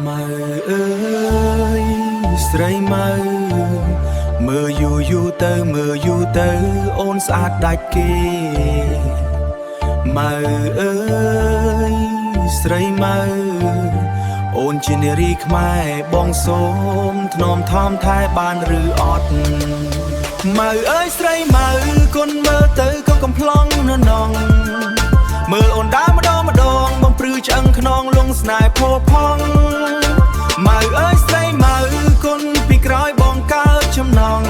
មើអើយស្រីមើមើយូយូទៅមើយូទៅអូនស្អាតដាច់គេមើអើយស្រីមើអូនជានារីខ្មែរបងសូមថ្នមថមថែបានឬអត់មើអើយស្រីមើកូនមើទៅក៏កំ ប្លង់នៅនងមើលអូនដើរម្ដងម្ដងបងព្រឺឆ្អឹងខ្នងលងស្នេហ៍ផោផងម៉ៅអើយស្រីម៉ៅគុណពីក្រោយបងកើតចំណង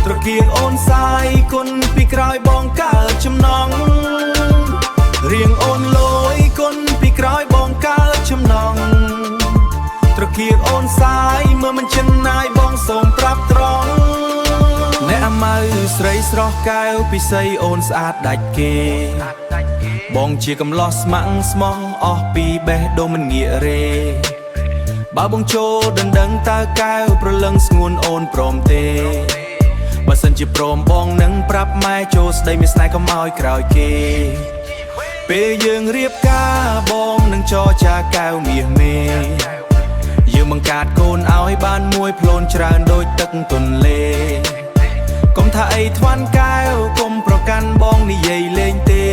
ត្រកៀកអូនសាយគុណពីក្រោយបងកើតចំណងរៀងអូនលយគុណពីក្រោយបងកើតចំណងត្រកៀកអូនសាយមើលមិនចិនណាយបងសូមប្រាប់ត្រង់អ្នកម៉ៅស្រីស្រស់កែវពិសីអូនស្អាតដាច់គេបងជាកំឡោះស្មាំងស្មោះអស់ពីបេះដូងមិនងាករេបើបងចូលដណ្ដឹងតើកែវប្រលឹងស្ងួនអូនព្រមទេបើសិនជាព្រមបងនឹងប្រាប់ម៉ែចូលស្ដីមានស្នេហ៍កុំឲ្យក្រោយគេពេលយើងរៀបការបងនឹងចរចាកែវមាសមេយើងបង្កើតកូនឲ្យបានមួយផ្លូនច្រើនដូចទឹកទន្លេកុំថាអីថ្វាន់កែវកុំប្រកាន់បងនិយាយលេងទេ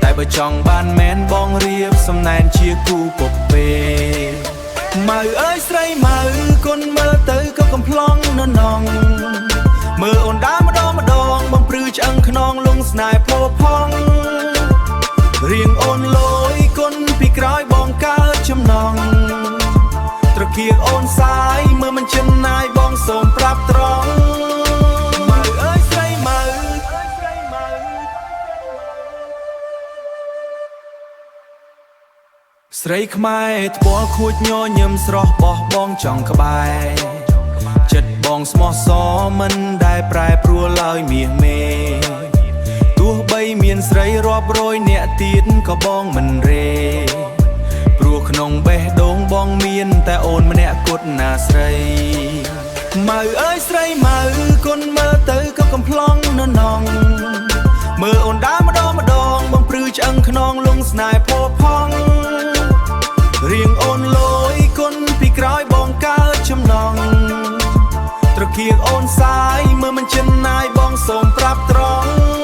តែបើចង់បានមែនបងរៀបសំណែនជាគូពុកពេម៉ៅអើយស្រីម៉ៅគុណមើលទៅក៏កំ ប្លង់នៅនងមើលអូនដើរម្ដងម្ដងបងព្រឺឆ្អឹងខ្នងលងស្នេហ៍ផោផងរៀងអូនលយគុណពីក្រោយបងកើតចំណងត្រកៀកអូនសាយមើលមិនចិនណាយបងសូមប្រាប់ត្រង់ម៉ៅអើយស្រីម៉ៅស្រីខ្មែរថ្ពាល់ខួចញញឹមស្រស់បោះបងចង់ក្បែរចិត្តបងស្មោះសរមិនដែលប្រែប្រួលឡើយមាសមេទោះបីមានស្រីរាប់រយនាក់ទៀតក៏បងមិនរេព្រោះក្នុងបេះដូងបងមានតែអូនម្នាក់គត់ណាស្រីម៉ៅអើយស្រីម៉ៅគុណមើលទៅក៏កំ ប្លង់នៅនងមើលអូនដើរម្ដងម្ដងបងព្រឺឆ្អឹងខ្នងលងស្នេហ៍ផោផងរៀងអូនលយគុណពីក្រោយបងកើតចំណងត្រកៀកអូនសាយមើលមិនចិនណាយបងសូមប្រាប់ត្រង់